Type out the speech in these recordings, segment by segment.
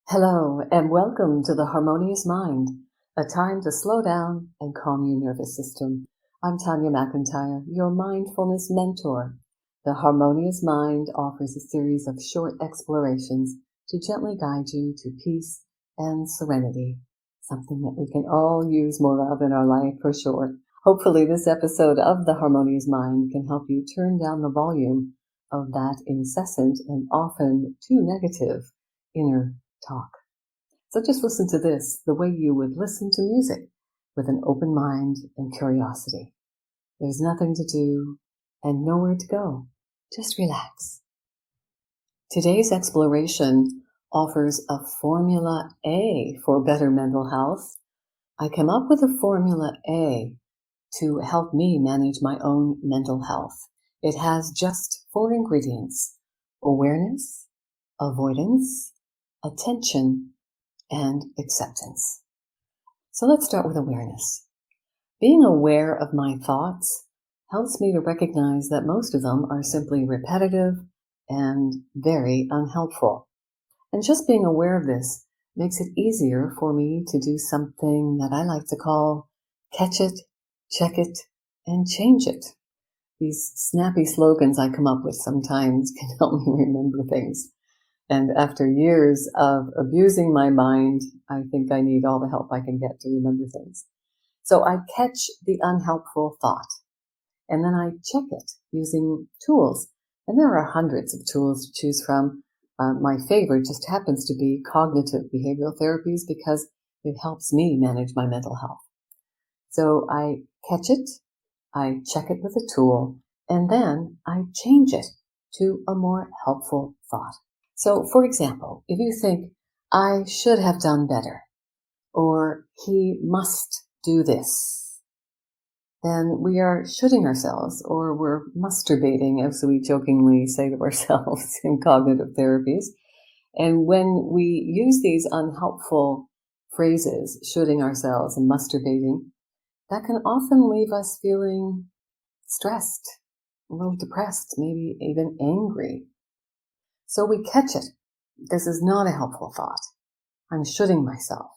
Hello, and welcome to The Harmonious Mind, a time to slow down and calm your nervous system. I'm Tanya McIntyre, your mindfulness mentor. The Harmonious Mind offers a series of short explorations to gently guide you to peace and serenity, something that we can all use more of in our life for sure. Hopefully this episode of The Harmonious Mind can help you turn down the volume of that incessant and often too negative inner talk. So just listen to this the way you would listen to music, with an open mind and curiosity. There's nothing to do and nowhere to go. Just relax. Today's exploration offers a Formula A for better mental health. I came up with a Formula A to help me manage my own mental health. It has just 4 ingredients: awareness, avoidance, attention, and acceptance. So let's start with awareness. Being aware of my thoughts helps me to recognize that most of them are simply repetitive and very unhelpful. And just being aware of this makes it easier for me to do something that I like to call catch it, check it, and change it. These snappy slogans I come up with sometimes can help me remember things. And after years of abusing my mind, I think I need all the help I can get to remember things. So I catch the unhelpful thought, and then I check it using tools. And there are hundreds of tools to choose from. My favorite just happens to be cognitive behavioral therapies because it helps me manage my mental health. So I catch it, I check it with a tool, and then I change it to a more helpful thought. So, for example, if you think, I should have done better, or he must do this, then we are shoulding ourselves, or we're masturbating, as we jokingly say to ourselves in cognitive therapies. And when we use these unhelpful phrases, shoulding ourselves and masturbating, that can often leave us feeling stressed, a little depressed, maybe even angry. So we catch it. This is not a helpful thought. I'm shoulding myself.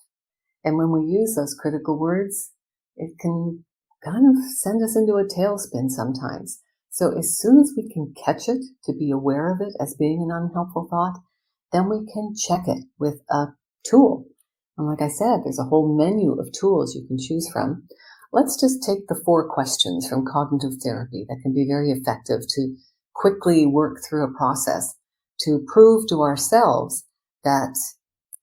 And when we use those critical words, it can kind of send us into a tailspin sometimes. So as soon as we can catch it, to be aware of it as being an unhelpful thought, then we can check it with a tool. And like I said, there's a whole menu of tools you can choose from. Let's just take the 4 questions from cognitive therapy that can be very effective to quickly work through a process to prove to ourselves that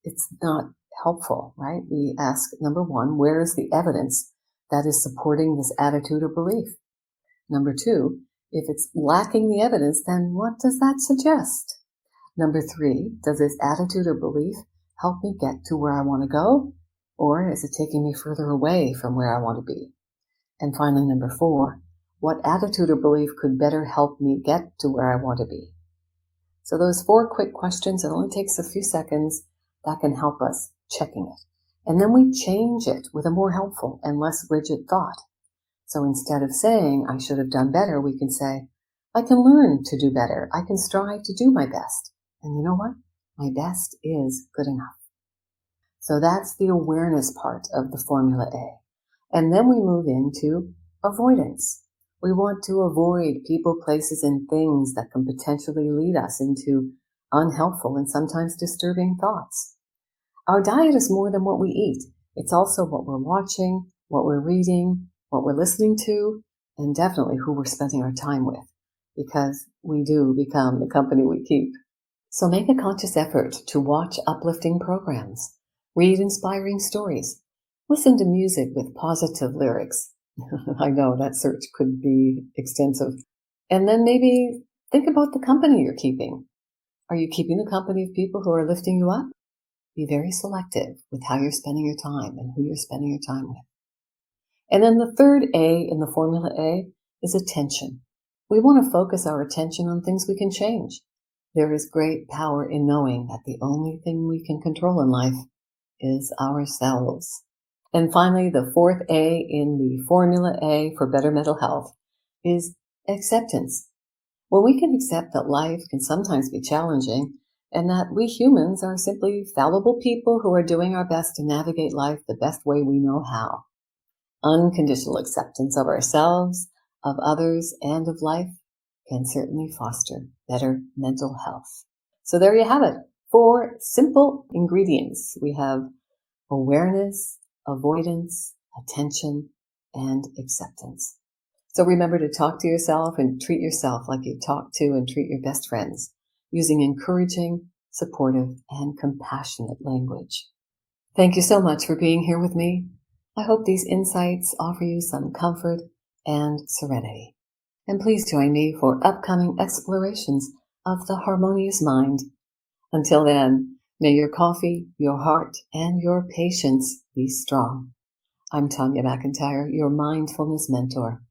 it's not helpful, right? We ask, number 1, where is the evidence that is supporting this attitude or belief? Number 2, if it's lacking the evidence, then what does that suggest? Number 3, does this attitude or belief help me get to where I want to go? Or is it taking me further away from where I want to be? And finally, number 4, what attitude or belief could better help me get to where I want to be? So those 4 quick questions, it only takes a few seconds, that can help us checking it. And then we change it with a more helpful and less rigid thought. So instead of saying, I should have done better, we can say, I can learn to do better. I can strive to do my best. And you know what? My best is good enough. So that's the awareness part of the Formula A. And then we move into avoidance. We want to avoid people, places, and things that can potentially lead us into unhelpful and sometimes disturbing thoughts. Our diet is more than what we eat. It's also what we're watching, what we're reading, what we're listening to, and definitely who we're spending our time with, because we do become the company we keep. So make a conscious effort to watch uplifting programs, read inspiring stories, listen to music with positive lyrics. I know that search could be extensive. And then maybe think about the company you're keeping. Are you keeping the company of people who are lifting you up? Be very selective with how you're spending your time and who you're spending your time with. And then the third A in the Formula A is attention. We want to focus our attention on things we can change. There is great power in knowing that the only thing we can control in life is ourselves. And finally, the 4th A in the Formula A for better mental health is acceptance. When we can accept that life can sometimes be challenging and that we humans are simply fallible people who are doing our best to navigate life the best way we know how. Unconditional acceptance of ourselves, of others, and of life can certainly foster better mental health. So there you have it. 4 simple ingredients. We have awareness, avoidance, attention, and acceptance. So remember to talk to yourself and treat yourself like you talk to and treat your best friends, using encouraging, supportive, and compassionate language. Thank you so much for being here with me. I hope these insights offer you some comfort and serenity. And please join me for upcoming explorations of the harmonious mind. Until then, may your coffee, your heart, and your patience be strong. I'm Tanya McIntyre, your mindfulness mentor.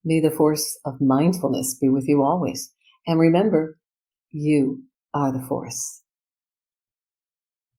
May the force of mindfulness be with you always. And remember, you are the force.